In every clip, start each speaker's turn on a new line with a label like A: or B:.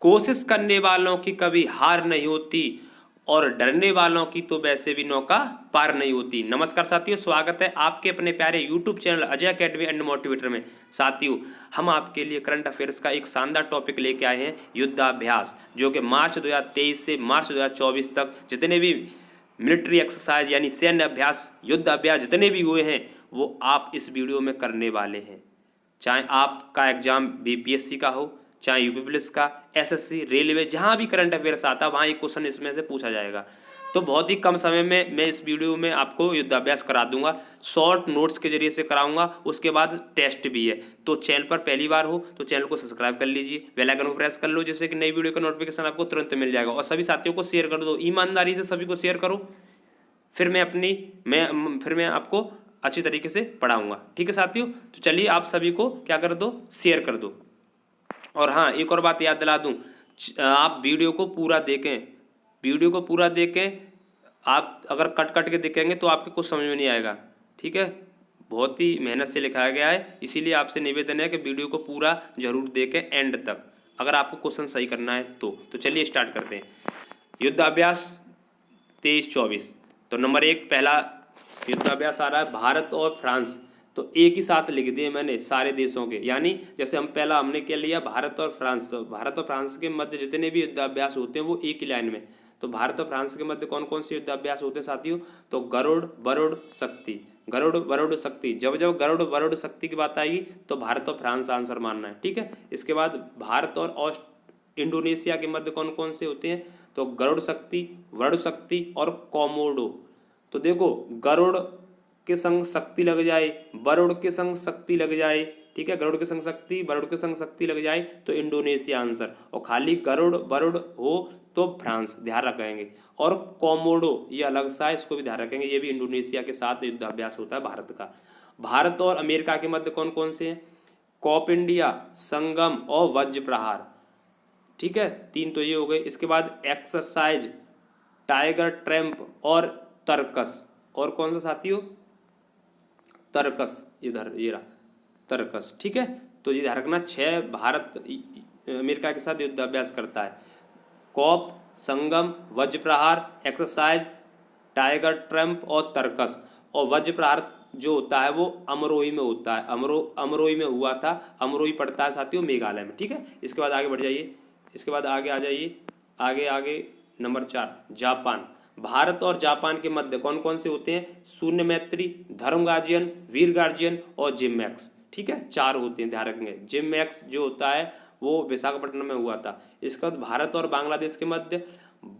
A: कोशिश करने वालों की कभी हार नहीं होती और डरने वालों की तो वैसे भी नौका पार नहीं होती। नमस्कार साथियों, स्वागत है आपके अपने प्यारे YouTube channel Ajay academy and motivator में। साथियों, हम आपके लिए करंट अफेयर्स का एक शानदार टॉपिक लेके आए हैं, युद्धाभ्यास, जो कि मार्च 2023 से मार्च 2024 तक जितने भी मिलिट्री एक्सरसाइज यानी सैन्य अभ्यास, युद्ध अभ्यास जितने भी हुए हैं वो आप इस वीडियो में करने वाले हैं। चाहे आपका एग्जाम बीपीएससी का हो, चाहे यूपी पुलिस का, एसएससी, रेलवे, जहां भी करंट अफेयर्स आता है वहां एक क्वेश्चन इसमें से पूछा जाएगा। तो बहुत ही कम समय में मैं इस वीडियो में आपको युद्धाभ्यास करा दूंगा, शॉर्ट नोट्स के जरिए से कराऊंगा, उसके बाद टेस्ट भी है। तो चैनल पर पहली बार हो तो चैनल को सब्सक्राइब कर लीजिए, बेल आइकन को प्रेस कर लो, जिससे कि नई वीडियो का नोटिफिकेशन आपको तुरंत मिल जाएगा। और सभी साथियों को शेयर कर दो, ईमानदारी से सभी को शेयर करो, फिर मैं आपको अच्छी तरीके से पढ़ाऊंगा। ठीक है साथियों, तो चलिए आप सभी को क्या कर दो, शेयर कर दो। और हाँ, एक और बात याद दिला दूं, आप वीडियो को पूरा देखें, वीडियो को पूरा देखें। आप अगर कट कट के देखेंगे तो आपको कुछ समझ में नहीं आएगा। ठीक है, बहुत ही मेहनत से लिखाया गया है, इसीलिए आपसे निवेदन है कि वीडियो को पूरा जरूर देखें एंड तक, अगर आपको क्वेश्चन सही करना है तो चलिए स्टार्ट करते हैं। युद्धाभ्यास 23-24। तो नंबर 1 पहला युद्धाभ्यास आ रहा है भारत और फ्रांस। तो एक ही साथ लिख दिए मैंने सारे देशों के, यानी जैसे हमने क्या लिया, भारत और फ्रांस। तो भारत और फ्रांस के मध्य जितने भी युद्धाभ्यास होते हैं वो एक ही लाइन में। तो भारत और फ्रांस के मध्य कौन कौन से युद्धाभ्यास होते हैं साथियों? तो गरुड़ वरुड़ शक्ति, गरुड़ वरुड़ शक्ति। जब जब गरुड़ वरुड़ शक्ति की बात आएगी तो भारत और फ्रांस आंसर मानना है। ठीक है, इसके बाद भारत और इंडोनेशिया के मध्य कौन कौन से होते हैं? तो गरुड़ शक्ति, वरुड़ शक्ति और कोमोडो। तो देखो, गरुड़ के संग शक्ति लग जाए, वरुड़ के संग शक्ति लग जाए, ठीक है, गरुड़ के संग शक्ति, वरुड़ के संग शक्ति लग जाए तो इंडोनेशिया आंसर, और खाली गरुड़ वरुड़ हो तो फ्रांस, ध्यान रखेंगे। और कोमोडो ये अलग सा है, इसको भी ध्यान रखेंगे, ये भी इंडोनेशिया के साथ युद्धाभ्यास होता है भारत का। भारत और अमेरिका के मध्य कौन कौन से हैं? कॉप इंडिया, संगम और वज्र प्रहार। ठीक है, 3 तो ये हो गए। इसके बाद एक्सरसाइज, टाइगर ट्रैम्प और तरकस। और कौन सा साथियों? तरकस, इधर ये रहा तरकस। ठीक है, तो ये ध्यान रखना, 6 भारत अमेरिका के साथ युद्धाभ्यास करता है। कॉप, संगम, वज्र प्रहार, एक्सरसाइज, टाइगर ट्रम्प और तरकस। और वज्र प्रहार जो होता है वो अमरोही में होता है, अमरोही में हुआ था, अमरोही पड़ता है साथियों मेघालय में। ठीक है, इसके बाद आगे बढ़ जाइए, इसके बाद आगे आ जाइए, आगे आगे नंबर 4 जापान। भारत और जापान के मध्य कौन कौन से होते हैं? शून्य मैत्री, धर्म गार्जियन, वीर गार्जियन और जिमैक्स। ठीक है, 4 होते हैं, ध्यान रखेंगे। जिमैक्स जो होता है वो विशाखापट्टनम में हुआ था। इसके बाद भारत और बांग्लादेश के मध्य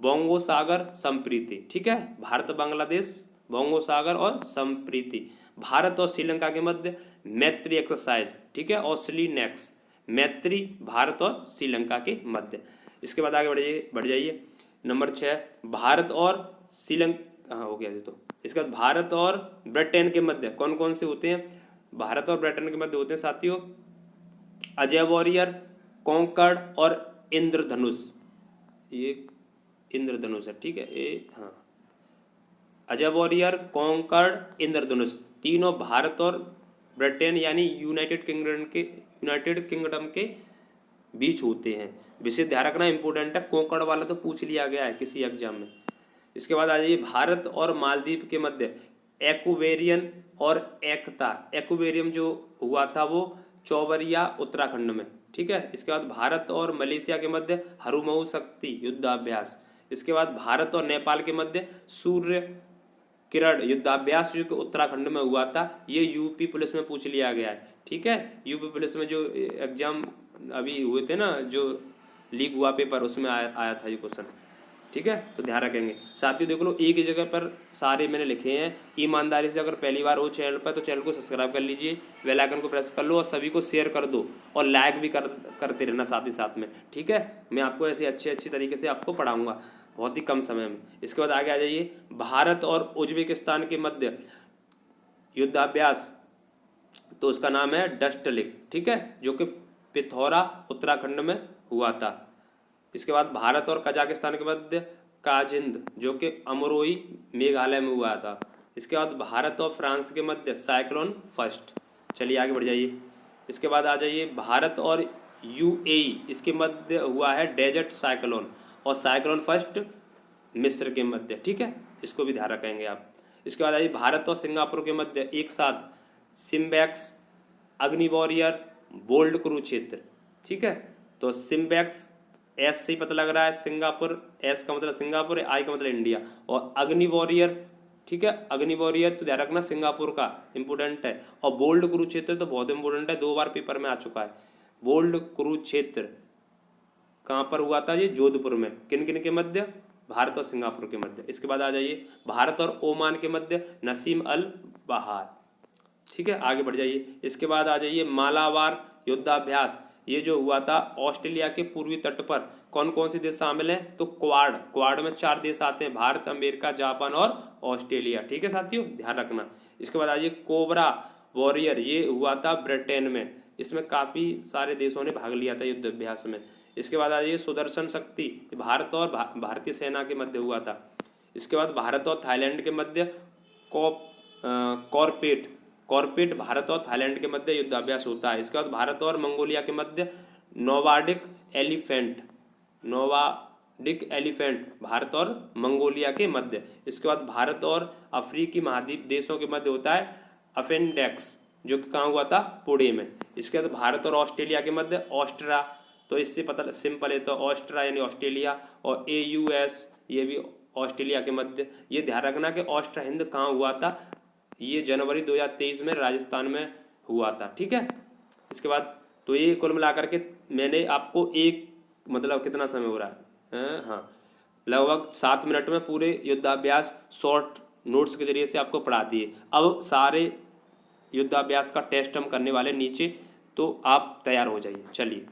A: बोंगो सागर संप्रीति। ठीक है, भारत बांग्लादेश, बोंगो सागर और संप्रीति। भारत और श्रीलंका के मध्य मैत्री एक्सरसाइज। ठीक है, और स्लीनेक्स, मैत्री भारत और श्रीलंका के मध्य। इसके बाद आगे बढ़ जाइए नंबर 6 भारत और श्रीलंका, हाँ हो गया जी। तो इसके बाद भारत और ब्रिटेन के मध्य कौन कौन से होते हैं? भारत और ब्रिटेन के मध्य होते हैं साथियों अजय वॉरियर, कॉन्कर्ड और इंद्रधनुष। ये इंद्रधनुष है, ठीक है, ये हाँ, अजय वॉरियर, कॉन्कर्ड, इंद्रधनुष, तीनों भारत और ब्रिटेन यानी यूनाइटेड किंगडम के बीच होते हैं। विशेष ध्यान रखना इंपॉर्टेंट है, कोंकण वाला तो पूछ लिया गया है किसी एग्जाम में। इसके बाद आ जाइए भारत और मालदीव के मध्य एक्वेरियन और एकता। एक्वेरियम जो हुआ था वो चौबरिया उत्तराखंड में। ठीक है, इसके बाद भारत और मलेशिया के मध्य हरुमऊ शक्ति युद्धाभ्यास। इसके बाद भारत और नेपाल के मध्य सूर्य किरण युद्धाभ्यास जो कि उत्तराखंड में हुआ था, ये यूपी पुलिस में पूछ लिया गया है। ठीक है, यूपी पुलिस में जो एग्जाम अभी हुए थे ना, जो लीक हुआ पेपर, उसमें आया था ये क्वेश्चन। ठीक है, तो ध्यान रखेंगे साथियों। देख लो, एक ही जगह पर सारे मैंने लिखे हैं। ईमानदारी से अगर पहली बार हो चैनल पर तो चैनल को सब्सक्राइब कर लीजिए, बेल आइकन को प्रेस कर लो और सभी को शेयर कर दो, और लाइक भी करते रहना साथ ही साथ में। ठीक है, मैं आपको ऐसे अच्छे तरीके से आपको पढ़ाऊँगा बहुत ही कम समय में। इसके बाद आगे आ जाइए, भारत और उज्बेकिस्तान के मध्य युद्धाभ्यास, तो उसका नाम है डस्टलिक। ठीक है, जो कि पिथौरा उत्तराखंड में हुआ था। इसके बाद भारत और कजाकिस्तान के मध्य काजिंद, जो कि अमरोही मेघालय में हुआ था। इसके बाद भारत और फ्रांस के मध्य साइक्लोन फर्स्ट। चलिए आगे बढ़ जाइए। इसके बाद आ जाइए भारत और यूएई, इसके मध्य हुआ है डेजर्ट साइक्लोन, और साइक्लोन फर्स्ट मिस्र के मध्य, ठीक है, इसको भी ध्यान रखेंगे आप। इसके बाद आइए भारत और सिंगापुर के मध्य एक साथ सिम्बैक्स, अग्नि वॉरियर, बोल्ड कुरुक्षेत्र, ठीक है। तो सिम्बैक्स एस से ही पता लग रहा है, सिंगापुर एस का मतलब सिंगापुर है, आई का मतलब इंडिया, और अग्नि वॉरियर, ठीक है, अग्नि वॉरियर तो ध्यान रखना सिंगापुर का इंपोर्टेंट है, और बोल्ड कुरुक्षेत्र तो बहुत इंपोर्टेंट है, 2 बार पेपर में आ चुका है। बोल्ड कुरुक्षेत्र कहाँ पर हुआ था? ये जोधपुर में। किन किन के मध्य? भारत और सिंगापुर के मध्य। इसके बाद आ जाइए भारत और ओमान के मध्य नसीम अल बहार, ठीक है, आगे बढ़ जाइए। इसके बाद आ जाइए मालाबार युद्धाभ्यास, ये जो हुआ था ऑस्ट्रेलिया के पूर्वी तट पर। कौन कौन से देश शामिल हैं? तो क्वाड, क्वाड में 4 देश आते हैं, भारत, अमेरिका, जापान और ऑस्ट्रेलिया, ठीक है साथियों, ध्यान रखना। इसके बाद आ जाइए कोबरा वॉरियर, ये हुआ था ब्रिटेन में, इसमें काफ़ी सारे देशों ने भाग लिया था युद्ध अभ्यास में। इसके बाद आ जाइए सुदर्शन शक्ति, भारत और भारतीय सेना के मध्य हुआ था। इसके बाद भारत और थाईलैंड के मध्य कॉर्पेट, कॉर्पेट भारत और थाईलैंड के मध्य युद्धाभ्यास होता है। इसके बाद भारत और मंगोलिया के मध्य नोवाडिक एलिफेंट, नोवाडिक एलिफेंट भारत और मंगोलिया के मध्य। इसके बाद भारत और अफ्रीकी महाद्वीप देशों के मध्य होता है अफेंडेक्स, जो कि कहाँ हुआ था? पुणे में। इसके बाद भारत और ऑस्ट्रेलिया के मध्य ऑस्ट्रा, तो इससे पता सिंपल है, तो ऑस्ट्रा यानी ऑस्ट्रेलिया, और AUS ये भी ऑस्ट्रेलिया के मध्य। ये ध्यान रखना कि ऑस्ट्रा हिंद कहाँ हुआ था, ये जनवरी 2023 में राजस्थान में हुआ था, ठीक है। इसके बाद तो ये कुल मिलाकर के मैंने आपको एक मतलब कितना समय हो रहा है, हाँ, लगभग 7 मिनट में पूरे युद्धाभ्यास शॉर्ट नोट्स के जरिए से आपको पढ़ा दिए। अब सारे युद्धाभ्यास का टेस्ट हम करने वाले नीचे, तो आप तैयार हो जाइए। चलिए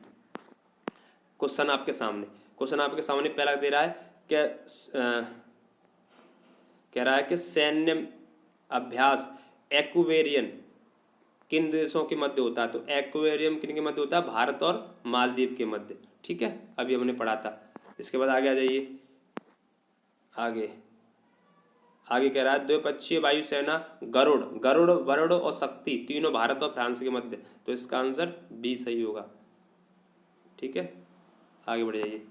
A: क्वेश्चन आपके सामने, क्वेश्चन आपके सामने पहला दे रहा है कि कह रहा है कि सैन्य अभ्यास एक्वेरियन किन देशों के मध्य होता है? तो एक्वेरियम किन के मध्य होता है? भारत और मालदीव के मध्य, ठीक है, अभी हमने पढ़ा था। इसके बाद आगे आ जाइए, आगे आगे कह रहा है द्विपक्षीय वायुसेना गरुड़, गरुड़, वरुड़ और शक्ति तीनों भारत और फ्रांस के मध्य, तो इसका आंसर बी सही होगा, ठीक है, आगे बढ़ जाइए।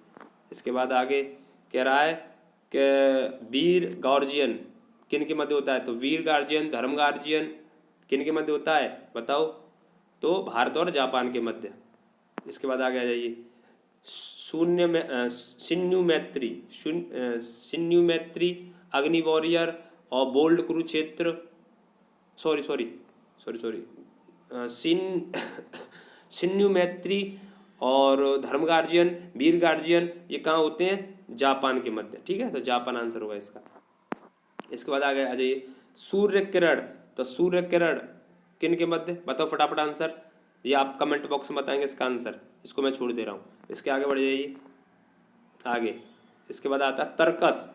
A: इसके बाद आगे कह रहा है कि वीर गार्जियन किन के मध्य होता है? तो वीर गार्जियन, धर्म गार्जियन किन के मध्य होता है बताओ? तो भारत और जापान के मध्य। इसके बाद आगे आ जाइए, शून्य में सिन्यू मैत्री, सिन्यू मैत्री, अग्नि वॉरियर और Bold Kurukshetra, sorry sorry sorry sorry सिन्यू मैत्री और धर्म गार्जियन, वीर गार्जियन, ये कहाँ होते हैं? जापान के मध्य, ठीक है, तो जापान आंसर होगा इसका। इसके बाद आगे आ जाइए सूर्य किरण, तो सूर्य किरण किन के मध्य बताओ फटाफट आंसर, ये आप कमेंट बॉक्स में बताएंगे इसका आंसर, इसको मैं छोड़ दे रहा हूँ। इसके आगे बढ़ जाइए, आगे इसके बाद आता है तर्कस,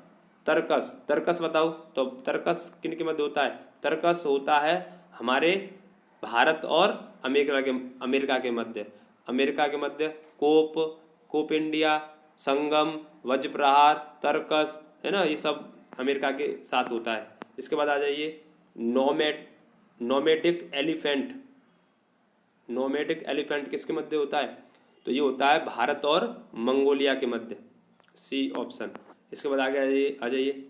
A: तर्कस, तर्कस बताओ, तो तर्कस किन के मध्य होता है? तर्कस होता है हमारे भारत और अमेरिका के मध्य, अमेरिका के मध्य कोप, कोप इंडिया, संगम, वज्र प्रहार, तर्कस, है ना, ये सब अमेरिका के साथ होता है। इसके बाद आ जाइए नोमैडिक एलिफेंट, नोमैडिक एलिफेंट किसके मध्य होता है? तो ये होता है भारत और मंगोलिया के मध्य, सी ऑप्शन। इसके बाद आगे आ जाइए,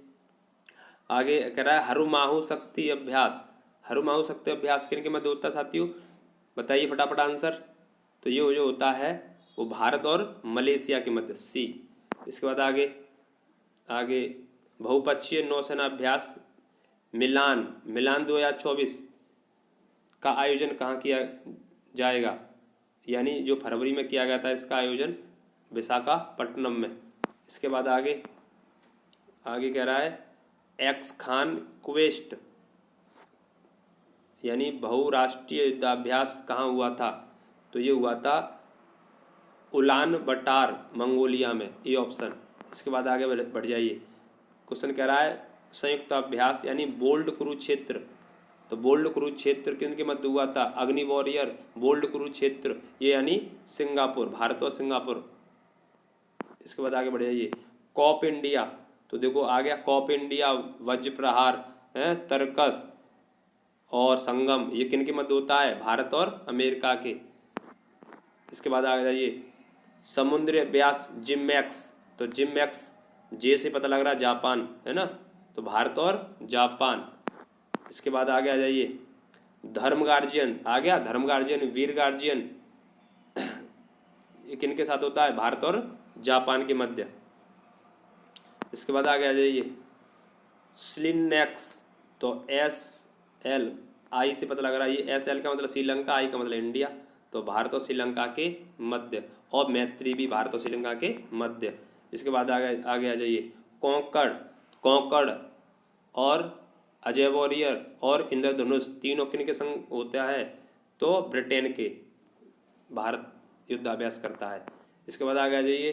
A: आगे कह रहा है हरुमाहु शक्ति अभ्यास, हरुमाहु शक्ति अभ्यास किन के मध्य होता है साथियों? बताइए फटाफट आंसर। तो ये जो होता है वो भारत और मलेशिया के मध्य, सी। इसके बाद आगे आगे बहुपक्षीय नौसेना अभ्यास मिलान, मिलान 2024 का आयोजन कहाँ किया जाएगा? यानी जो फरवरी में किया गया था इसका आयोजन विशाखापट्टनम में। इसके बाद आगे आगे कह रहा है एक्स खान क्वेस्ट यानी बहुराष्ट्रीय युद्धाभ्यास कहाँ हुआ था? तो ये हुआ था उलान बटार मंगोलिया में, ये ऑप्शन। इसके बाद आगे बढ़ जाइए, क्वेश्चन कह रहा है संयुक्त अभ्यास यानी बोल्ड कुरुक्षेत्र, तो बोल्ड कुरुक्षेत्र किनके मध्य हुआ था? अग्नि वॉरियर, बोल्ड कुरुक्षेत्र, ये यानी सिंगापुर, भारत और सिंगापुर। इसके बाद आगे बढ़ जाइए कॉप इंडिया, तो देखो आ गया कॉप इंडिया, वज्र प्रहार है, तर्कस और संगम, ये किन के मध्य होता है? भारत और अमेरिका के। इसके बाद आ जाइए समुद्री व्यास जिमैक्स, तो जिमैक्स जे से पता लग रहा है जापान है ना, तो भारत और जापान। इसके बाद आगे आ जाइए धर्म गार्जियन, आ गया धर्म गार्जियन, वीर गार्जियन, ये किन के साथ होता है, भारत और जापान के मध्य। इसके बाद आगे आ जाइए स्लिनेक्स, तो एस एल आई से पता लग रहा है, ये एस एल का मतलब श्रीलंका, आई का मतलब इंडिया, तो भारत और श्रीलंका के मध्य, और मैत्री भी भारत और श्रीलंका के मध्य। इसके बाद आगे आगे आ जाइए कॉन्कर्ड, कॉन्कर्ड और अजय वॉरियर और इंद्रधनुष तीनों किन के संग होता है, तो ब्रिटेन के, भारत युद्धाभ्यास करता है। इसके बाद आगे आ जाइए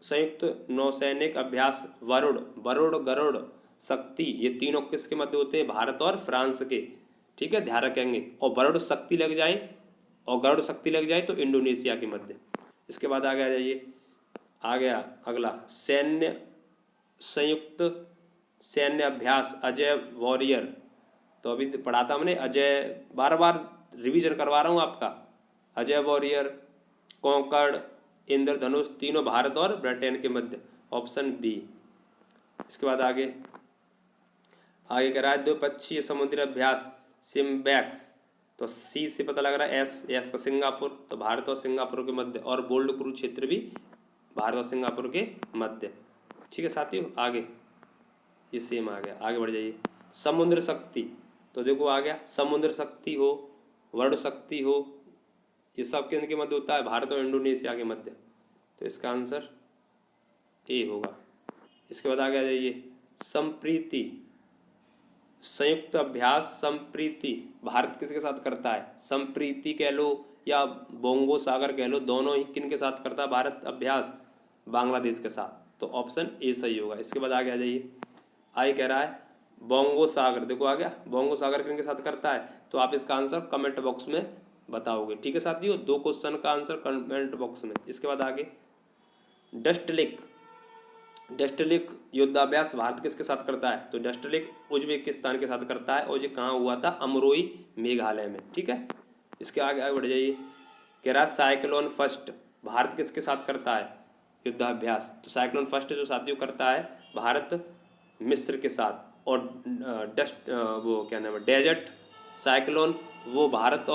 A: संयुक्त नौसैनिक अभ्यास वरुण, वरुण गरुड़ शक्ति, ये तीनों किसके मध्य होते हैं, भारत और फ्रांस के, ठीक है ध्यान रखेंगे। और वरुण शक्ति लग जाए और गरुड़ शक्ति लग जाए तो इंडोनेशिया के मध्य। इसके बाद आगे आ जाइए, आ गया अगला सैन्य संयुक्त सैन्य अभ्यास अजय वॉरियर, तो अभी पढ़ा था हमने अजय, बार बार रिवीजन करवा रहा हूँ आपका, अजय वॉरियर, कॉन्कर्ड, इंद्रधनुष तीनों भारत और ब्रिटेन के मध्य, ऑप्शन बी। इसके बाद आगे आगे कह रहा है द्विपक्षीय समुद्री अभ्यास सिम्बैक्स, तो सी से पता लग रहा है एस, एस का सिंगापुर, तो भारत और सिंगापुर के मध्य, और बोल्ड कुरुक्षेत्र भी भारत और सिंगापुर के मध्य। ठीक है साथियों, आगे ये सेम आ गया, आगे बढ़ जाइए समुद्र शक्ति, तो देखो आ गया समुद्र शक्ति हो, वर्ण शक्ति हो, ये सब के मध्य होता है, भारत और इंडोनेशिया के मध्य, तो इसका आंसर ए होगा। इसके बाद आगे आ जाइए संप्रीति संयुक्त अभ्यास संप्रीति, भारत किसके साथ करता है, संप्रीति कह लो या बोंगो सागर कह लो, दोनों ही किन के साथ करता है भारत अभ्यास, बांग्लादेश के साथ, तो ऑप्शन ए सही होगा। इसके बाद आगे आ जाइए आई कह रहा है बोंगो सागर, देखो आ गया बोंगो सागर किन के साथ करता है, तो आप इसका आंसर कमेंट बॉक्स में बताओगे। ठीक है साथियों, 2 क्वेश्चन का आंसर कमेंट बॉक्स में। इसके बाद आगे डस्टलिक, डस्टलिक युद्धाभ्यास भारत किसके साथ करता है, तो डस्टलिक उज्बेकिस्तान के साथ करता है, और ये कहाँ हुआ था, अमरोई मेघालय में। ठीक है, इसके आगे बढ़ जाइए, कह रहा है साइक्लोन फर्स्ट भारत किसके साथ करता है युद्धाभ्यास, तो साइक्लोन फर्स्ट जो साथियों करता है भारत मिस्र के साथ, और डस्ट वो क्या नाम है डेजर्ट साइक्लोन वो भारत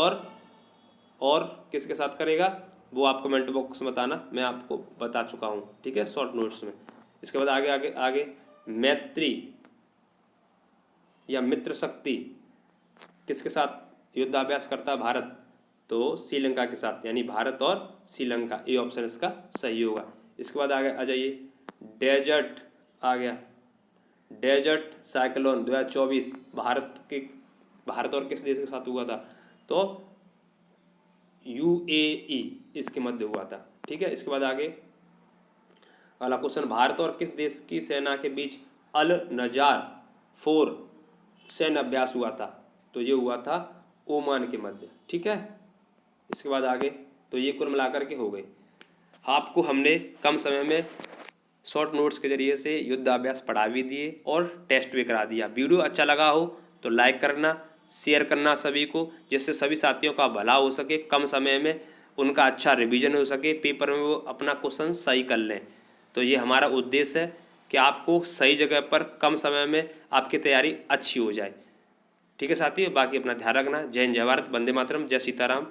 A: और किसके साथ करेगा, वो आप कमेंट बॉक्स में बताना, मैं आपको बता चुका हूँ। ठीक है, शॉर्ट नोट्स में। इसके बाद आगे आगे आगे मैत्री या मित्र शक्ति किसके साथ युद्धाभ्यास करता है भारत, तो श्रीलंका के साथ, यानी भारत और श्रीलंका, ये ऑप्शन इसका सही होगा। इसके बाद आगे आ जाइए डेजर्ट, आ गया डेजर्ट साइक्लोन 2024 भारत और किस देश के साथ हुआ था, तो यूएई इसके मध्य हुआ था। ठीक है, इसके बाद आगे अगला क्वेश्चन, भारत और किस देश की सेना के बीच अल नजार 4 सैन्य अभ्यास हुआ था, तो ये हुआ था ओमान के मध्य। ठीक है, इसके बाद आगे तो ये कुल मिलाकर के हो गए, आपको हमने कम समय में शॉर्ट नोट्स के जरिए से युद्धाभ्यास पढ़ा भी दिए और टेस्ट भी करा दिया। वीडियो अच्छा लगा हो तो लाइक करना, शेयर करना सभी को, जिससे सभी साथियों का भला हो सके, कम समय में उनका अच्छा रिवीजन हो सके, पेपर में वो अपना क्वेश्चन सही कर लें। तो ये हमारा उद्देश्य है कि आपको सही जगह पर कम समय में आपकी तैयारी अच्छी हो जाए। ठीक है साथियों, बाकी अपना ध्यान रखना। जय हिंद, जय भारत, वंदे मातरम, जय सीताराम।